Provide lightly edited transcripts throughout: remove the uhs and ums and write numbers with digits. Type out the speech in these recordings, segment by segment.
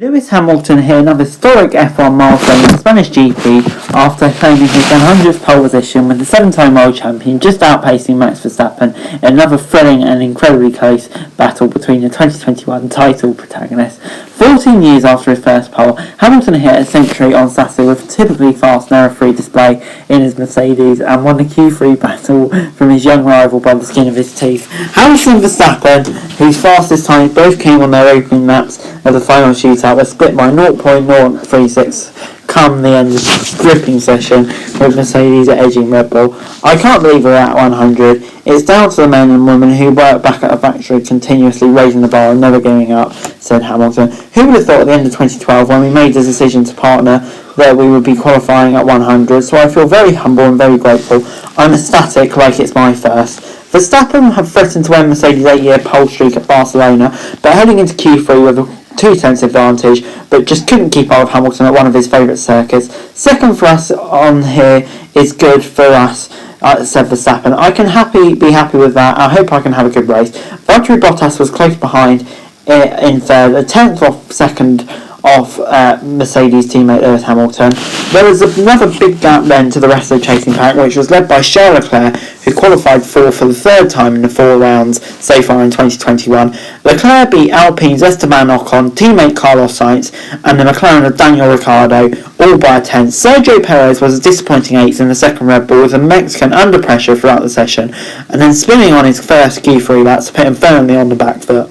Lewis Hamilton hit another historic F1 milestone in the Spanish GP after claiming his 100th pole position, with the 7-time world champion just outpacing Max Verstappen in another thrilling and incredibly close battle between the 2021 title protagonists. 14 years after his first pole, Hamilton hit a century on Saturday with a typically fast and error-free display in his Mercedes and won the Q3 battle from his young rival by the skin of his teeth. Hamilton and Verstappen, whose fastest times both came on their opening laps of the final shootout, were split by 0.036 come the end of the gripping session, with Mercedes edging Red Bull. "I can't believe we're at 100. It's down to the men and women who work back at the factory, continuously raising the bar and never giving up," said Hamilton. "Who would have thought at the end of 2012, when we made the decision to partner, that we would be qualifying at 100, so I feel very humble and very grateful. I'm ecstatic, like it's my first." Verstappen had threatened to end Mercedes' 8-year pole streak at Barcelona, but heading into Q3 with a 2 tenths advantage, but just couldn't keep up with Hamilton at one of his favourite circuits. "Second for us on here is good for us," said Verstappen. "I can be happy with that. I hope I can have a good race." Valtteri Bottas was close behind in third, a tenth off second off Mercedes teammate Lewis Hamilton. There was another big gap then to the rest of the chasing pack, which was led by Charles Leclerc, who qualified fourth for the third time in the 4 rounds so far in 2021. Leclerc beat Alpine's Esteban Ocon, teammate Carlos Sainz, and the McLaren of Daniel Ricciardo, all by a tenth. Sergio Perez was a disappointing 8th in the second Red Bull, with a Mexican under pressure throughout the session, and then spinning on his first Q3 lap to put him firmly on the back foot.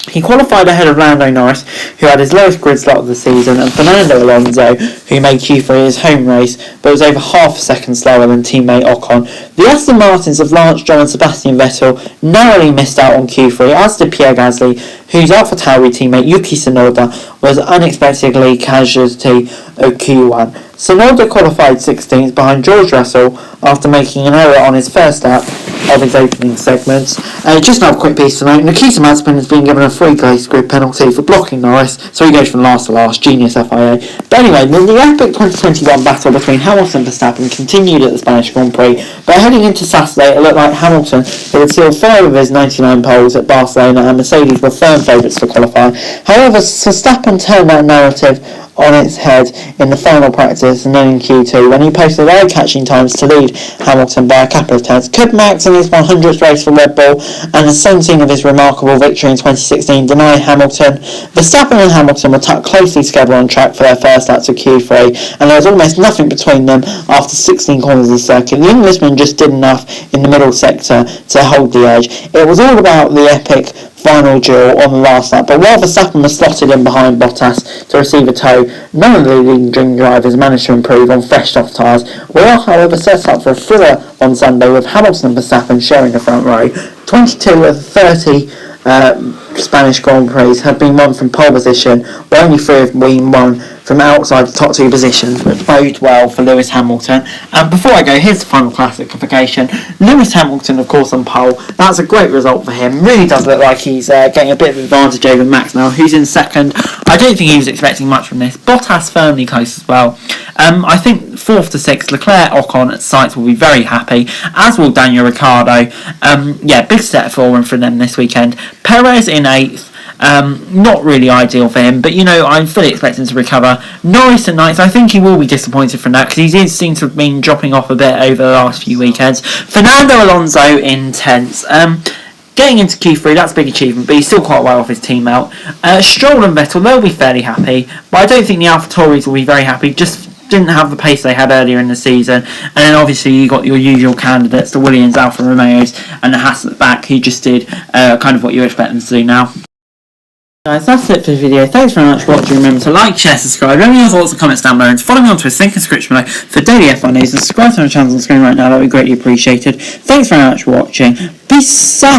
He qualified ahead of Lando Norris, who had his lowest grid slot of the season, and Fernando Alonso, who made Q3 his home race, but was over half a second slower than teammate Ocon. The Aston Martins of Lance Stroll and Sebastian Vettel narrowly missed out on Q3, as did Pierre Gasly, whose AlphaTauri teammate Yuki Tsunoda was unexpectedly casualty of Q1. Tsunoda qualified 16th behind George Russell after making an error on his first lap of his opening segments. Just another quick piece to note: Nikita Mazepin has been given a free race grid penalty for blocking Norris, so he goes from last to last. Genius FIA. But anyway, the epic 2021 battle between Hamilton and Verstappen continued at the Spanish Grand Prix, but heading into Saturday it looked like Hamilton would seal 5 of his 99 poles at Barcelona, and Mercedes were firm favourites to qualify. However, Verstappen turned that narrative on its head in the final practice and then in Q2, when he posted eye-catching times to lead Hamilton by a couple of tenths. Could Max in his 100th race for Red Bull and the centering of his remarkable victory in 2016 deny Hamilton? Verstappen and Hamilton were tucked closely together on track for their first laps of Q3, and there was almost nothing between them after 16 corners of the circuit. The Englishman just did enough in the middle sector to hold the edge. It was all about the epic final duel on the last lap, but while Verstappen was slotted in behind Bottas to receive a tow, none of the leading dream drivers managed to improve on fresh soft tyres. We are, however, set up for a thriller on Sunday, with Hamilton and Verstappen sharing the front row. 22 of the 30 Spanish Grand Prix have been won from pole position, but only 3 have been won from outside the top 2 positions, which bodes well for Lewis Hamilton. And before I go, here's the final classification. Lewis Hamilton, of course, on pole. That's a great result for him. Really does look like he's getting a bit of advantage over Max now, who's in second. I don't think he was expecting much from this. Bottas firmly close as well. I think 4th to 6th, Leclerc, Ocon at Sainz will be very happy, as will Daniel Ricciardo. Big step forward for them this weekend. Perez in 8th. Not really ideal for him, but I'm fully expecting to recover. Norris at 9th, I think he will be disappointed from that, because he seems to have been dropping off a bit over the last few weekends. Fernando Alonso in 10th. Getting into Q3, that's a big achievement, but he's still quite well off his team out. Stroll and Vettel, they'll be fairly happy, but I don't think the AlphaTauris will be very happy. Just didn't have the pace they had earlier in the season. And then obviously you got your usual candidates, the Williams, Alfa Romeos, and the Haas at the back, who just did kind of what you expect them to do now. Guys, that's it for the video. Thanks very much for watching. Remember to like, share, subscribe. Let me know your thoughts and comments down below, and to follow me on Twitter, link in the description below for daily F1 news, and subscribe to my channel on the screen right now. That would be greatly appreciated. Thanks very much for watching. Peace out.